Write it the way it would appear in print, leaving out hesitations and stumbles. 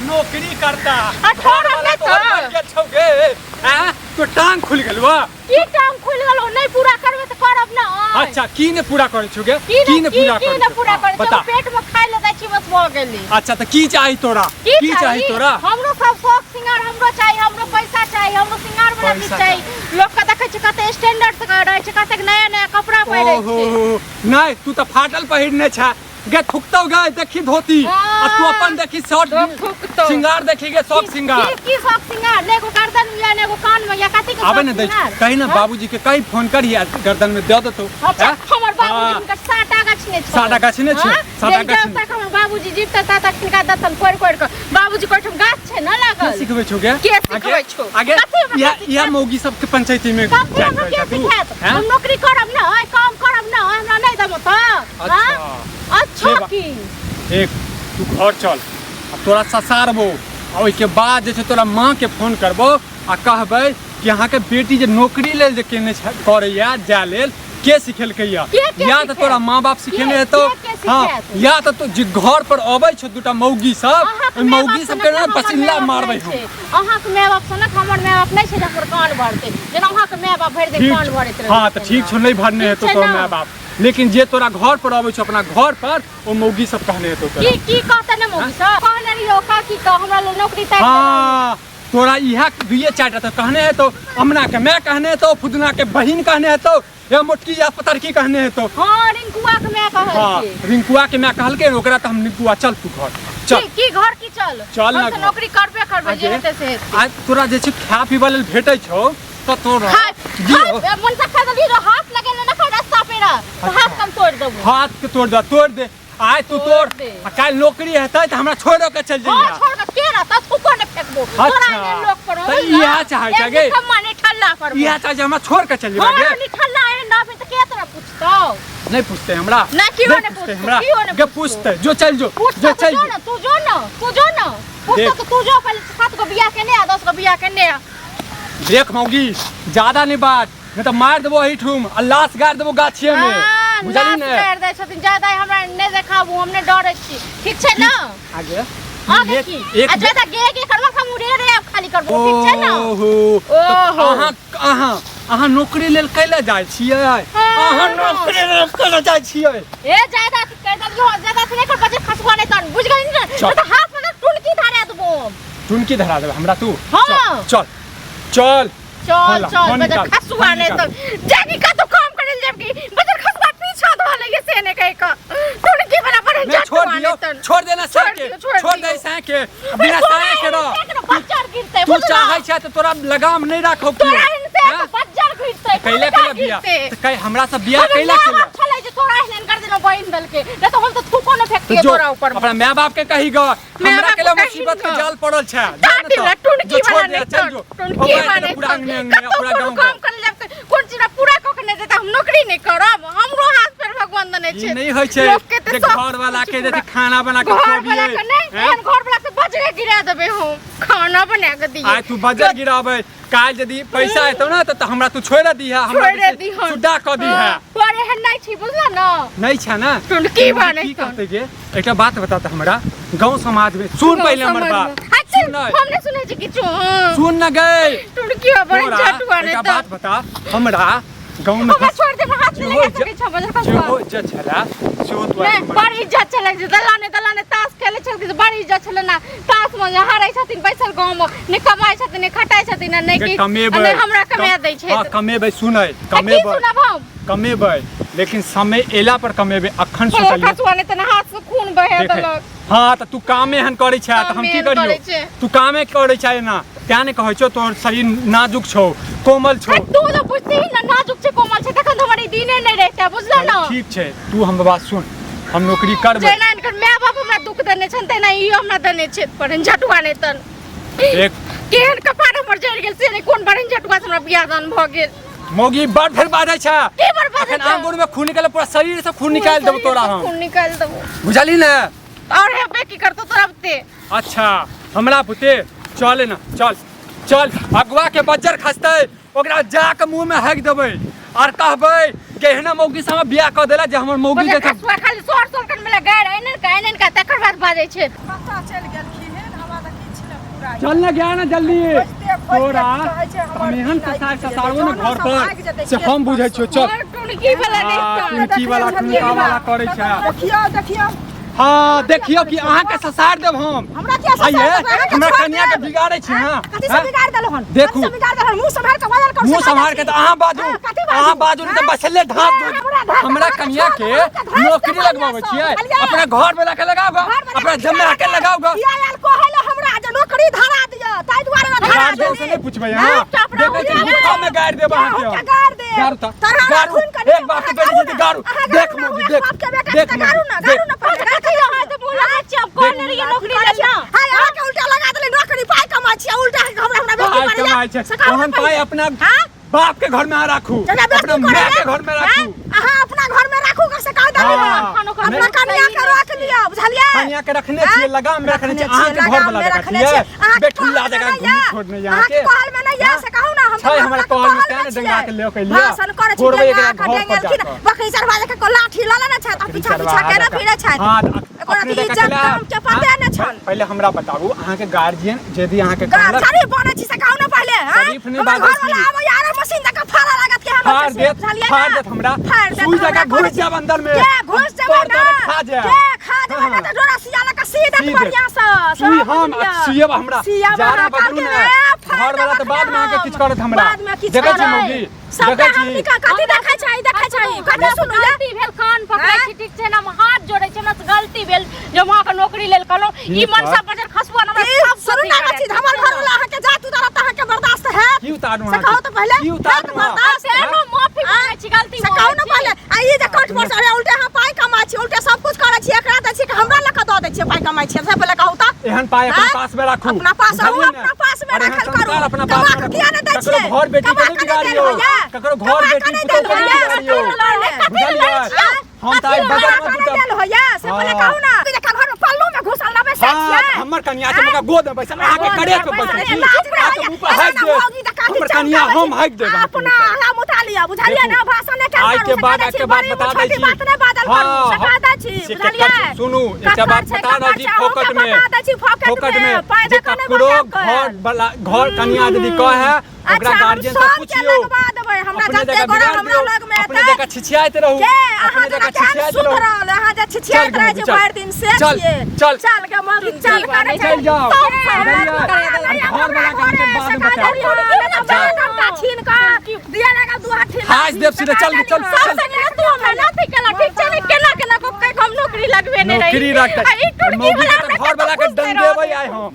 नौकरी करता छोड़ हमने तो टांग खुल गेलवा की टांग खुल गेलो नहीं पूरा करबे त करब ना। अच्छा की ने पूरा करे छुगे की ने पूरा करे बता पेट में खाइ ले दै छी बस भ गेली। अच्छा त की चाहि तोरा की चाहि तोरा हमरो सब शौक सिंगार हमरो चाहिए हमरो पैसा चाहिए हमरो सिंगार वाला चीज चाहिए। लोग का देखे छ कते स्टैंडर्ड से रहे छ कते नया नया कपड़ा पहिरे छै। नहीं तू त फाटल पहिरने छ गे थुकतौ गे देखी धोती आ तू अपन देखी शर्ट सिंगार देखी गे शौक सिंगार की शौक सिंगार नेगो गर्दन में या नेगो कान में या कति के आबे न दे कहीं ना बाबूजी के कहीं फोन करिया गर्दन में दे देतो। अच्छा हमर बाबूजी के साटा गछने छ साटा गछने छ साटा गछने तक हमर बाबूजी जीवता ता तक तिनका दतन कोड़ कोड़ के बाबूजी कोठम गाछ छै न लागल के सिखबै छौ गे के सिखबै छौ आगे या मौगी सब के पंचायती में हम नौकरी करब ना काम करब ना हमरा नहीं दम त अच्छा की एक तू घर चल आ तोरा ससारबो आ ओइ के बाद जे छै तोरा मां के फोन करबो आ कहबै कि अहाँ के बेटी जे नौकरी लेल जे केने करैया जा लेल के सिखेलकै या त तोरा मां बाप सिखेने हेतौ। हां या त तू जे घर पर अबै छ दुटा मौगी सब मौगी सब के ना पसिल्ला मारबै हम। अहाँ के माय बाप सनक हमर माय बाप नै छै जे पर कान भरते जेना अहाँ के माय बाप भर दे कान भरैत रहे। हां त ठीक छौ नै भरने हेतौ तोर माय बाप लेकिन जे तोरा घर पर अबै छ अपना घर पर ओ मौगी सब कहने हेतौ तोरा की कहता ने मौगी सब कहने रियो का की कह हमरा लो नौकरी तय हां तोरा इहा दुइये चारटा त कहने हेतौ अमना के मैं कहने हेतौ फुदना के बहिन कहने हेतौ या मोटकी या पतरकी कहने हेतौ। हां रिंकुआ के मैं कहल छी रिंकुआ के मैं कहलके ओकरा त हम रिंकुआ चल तू घर चल की घर की चल चल ना नौकरी करबे जे हेते से आज तोरा जे छै खा पीबा लेल भेटै छौ त तोरा मन से खा दली हाथ लगे ना कर रास्ता पे हाथ कम तोड़ देबो हाथ के तोड़ दे आय तू तोड़ आ काल नौकरी हेतै त हमरा छोड़ के चल जइया। हां छोड़ के के रहता तू कोने फेंकबो तोरा ने लोग पर त इहा चाहै छ गे हम माने ठल्ला करबो इहा चाहै हमरा छोड़ के चल जइबा गे हां नि ठल्ला है ना फिर त के तरह पूछतो नहीं पूछते हमरा ना क्यों नहीं पूछते हमरा के पूछते जो चल जो चल ना तू जो ना पूछता तो तू जो पहले 7 को बियाह केने आ 10 को बियाह केने आ देख मौगी ज्यादा नहीं बात नहीं तो मार देबो एही ठुम आ लाश गाड़ देबो गाछिए में बुझली ने गाड़ दे छथिन ज्यादा हमरा नहीं देखाबू हमने डरै छी ठीक छै ना आगे आगे की आ ज्यादा गे करबा हम उड़े रे खाली करबो ठीक छै ना ओहो अहाँ नौकरी लेल कैला जाइ छियै अहाँ नौकरी लेल कैला जाइ छियै ए ज्यादा कह दलियो ज्यादा से नहीं कर बजे खसवा नहीं तन बुझ गई ने तो हाथ में टुनकी धरा देबो टुनकी धरा देबे हमरा तू हां चल चल चल चल बजे खसवा नहीं तन जाकी का तो काम करे जबकि बजे खसवा पीछा धो ले से ने कह का टुनकी बना पर छोड़ देना साके छोड़ दे साके बिना साके के रह बच्चर गिरते तू चाहै छै त तोरा लगाम नहीं राखौ तोरा इनसे बच्चर गिरते कैला बियाह त कह हमरा से बियाह कैला केला चले जे तोरा एहन कर देनो बहिन दल के न तो हम तो थूको न फेंक तोरा ऊपर अपना माय बाप के कही ग हमरा केला मुसीबत के जाल पड़ल छै टुनकी बना चल जो टुनकी बना पूरा अंगने पूरा गांव काम कर ले कोन चीज पूरा क के नहीं देता हम नौकरी नहीं करब हमरो हाथ पैर भगवान दने छै नहीं होय छै जे घर वाला के जे खाना बना के खबिए एहन घर वाला से बजरे गिरा देबे हम खाना बना के दिए आय तू बजर गिराबे काल यदि पैसा हेतौ ना त हमरा तू छोड़ दिहा हमरा सुड्डा क दिहा पर एहन नहीं छी बुझला ना नहीं छै ना टुनकी बने की कहते गे एकटा बात बता त हमरा गांव समाज में सुन पहले हमर बात सुन हमने सुनै छी किछु सुन न गए टुनकी बने छटुआ ने एकटा बात बता हमरा गांव में छोड़ दे हाथ में लगा सके छ बजर खसवा जो इज्जत छला सो तो बड़ी इज्जत छले दलाने ताश खेले छथिन बड़ी इज्जत छले ना ताश में हारै छथिन बैसल गांव में ने कमाई छथिन ने खटाई छथिन ने कि हमरा कमा दै छै हां कमेबै सुनै कमेबै लेकिन समय एला पर कमेबै अखन सोचलिए खसवा ने त हाथ से खून बहे देलक हां त तू कामे हन करै छै त हम की करियो तू कामे करै छै ना क्या ने कहै छौ तोर शरीर नाजुक छौ कोमल छौ तू तो बुझती ना नाजुक छे कोमल छे तखन हमारी दीने नहीं रहता बुझला ना ठीक छे तू हम बात सुन हम नौकरी करबै जेना इनकर माय बाप हमरा दुख देने छन तेना ई हमरा देने छै पर झटुआ ने तन एक केहन कपार हमर जड़ गेल से कोन बरन झटुआ से हमरा बियाह दान भ गेल मोगी बड़ फिर बाधै छै की बर्बाद अखन आंगुर में खून निकले पूरा शरीर से खून निकाल देबो तोरा हम खून निकाल देबो बुझली ने और हेबे की करतो तोरा बते अच्छा हमरा पुते चल ना चल चल अगवा के बज्जर खसतै ओकरा जा के मुंह में हक देबै और कहबै केहना मौगी से हम बियाह क देला जे हमर मौगी देख खाली सोर सोर कर में गाड़ एनन का तकर बाद बाजै छै पता चल गेलखिन चल ना गया ना जल्दी तोरा हम एहन ससारबो ना घर पर से हम बुझै छियो। चल टुनकी वाला ठुनका वाला करे छै। देखियो हाँ देखियो कि अहाँ के ससार देब हम। हमरा क्या ससार देब? हमरा कन्या के बिगाड़ै छी। हां कथि से बिगाड़ देलो हन? देखू बिगाड़ देलो मुंह संभाल के बाजल कर। मुंह संभाल के त अहाँ बाजू नहीं त बसले ढाप। हमरा कन्या के नौकरी लगवाबै छियै। अपना घर में लाके लगाओ, अपना जमे आके लगाओ। या यार कहले हमरा जे नौकरी धरा दियो ताई दुआरे ना धरा गार्ड से नहीं पूछबै। हां देखै छी मुंह में गाड़ देब अहाँ के। गाड़ दे गाड़ू त गाड़ू एक बात बेटी जी गाड़ू। देख मोदी देख देख गाड़ू ना पकड़ के रहा तो बोला चप कौन रे नौकरी लेना। हां यहाँ के उल्टा लगा देले नौकरी पाई कमाई छी उल्टा हमरा बेटी पाई कमाई छै। तहन पाई अपना बाप के घर में राखू, अपना मां के घर में राखू। हां अपना घर में राखू कैसे कह देबे। अपना कन्या के रख लिया बुझलिए। कन्या के रखने छियै लगाम में रखने छियै। अहाँ के घर वाला रखने छियै बेठुल्ला जगह घूम छोड़ने यहाँ के कहल में नहीं या से कहू ना हम छै हमरा कहल में काने डंगा के ले के लिया भाषण करे छी छोड़बै एकरा घर पर जाके बकरी चरवा के को लाठी ल लेना छै त पीछा पीछा के ना फिरे छै। हां अपने इज्जत काम के पते न छन। पहले हमरा बताबू अहाँ के गार्जियन यदि अहाँ के शरीफ बने छी से कहू ना पहले। हां शरीफ नहीं बात छी अब यार मशीन तक फाड़ा लागत के हम फाड़ देत हमरा सुई जगह घुस जाब अंदर में घुस जाब ना खा जा खा जा ना डोरा सियाला का सीधा बढ़िया से सुई हम सियब हमरा जारा बदलू ना घर वाला तो बाद में आके किछ करत हमरा देखै छी मौगी देखै छी कथि देखै छै कथि सुनु गलती भेल कान पकड़ै छी ठीक छै ना हम हाथ जोड़ै छी हमरा गलती भेल जे मां के नौकरी लेल कहलो ई मनसा बजर खसबो हमरा सब सुनु ना छी हमर घर वाला अहाँ के जात उतारा त अहाँ के बर्दाश्त है की उतारू से कहू तो पहले की उतारू बर्दाश्त है नो माफी मांगै छी गलती से कहू ना पहले आ ई जे कट पर अरे उल्टे हां पाई कमाई छी उल्टे सब कुछ करै छी एकरा दै छी कि हमरा लख द दै छी पाई कमाई छी से पहले कहू त एहन पाई अपना पास में राखू अपना पास में रखल करू अपना पास में किया न दै छी घर बेटी के नहीं बिगाड़ियो ककरो घर बेटी के नहीं बिगाड़ियो बुझलियै हम ताई बगल में बुतल होया से पहले कहू ना देखा घर में पल्लू में घुसल ना बैसे छियै। हमर कन्या के मका गोद में बैसल अहाँ के करे के बैसल छी आके मुंह पर हाथ दे हमर कन्या हम हाथ देब अपना हला मुता लिया बुझलियै ना भाषण ने आज के बाद बता दै छी बात ने बादल करू सका दै छी बुझलियै। सुनू एकटा बात बता दै छी फोकट में जे ककरो घर कन्या यदि कहे ओकरा गार्जियन से पूछियो हमरा जते गोरा हमरा लग में अपने जगह छिछियाइत रहू अपने जगह छिछियाइत रहू अहाँ जे छिछियाइत रहे छै भरि दिन से छियै चल के मौगी चल करे चल जाओ घर वाला काम के बाद में बता छीन का दिया लगा दू हाथ हाथ देव सीधे चल सब संगे तू हमरा नहीं केला ठीक छै केना को हम नौकरी लगबे नहीं रही नौकरी रख घर वाला के दंड देबै आइ हम।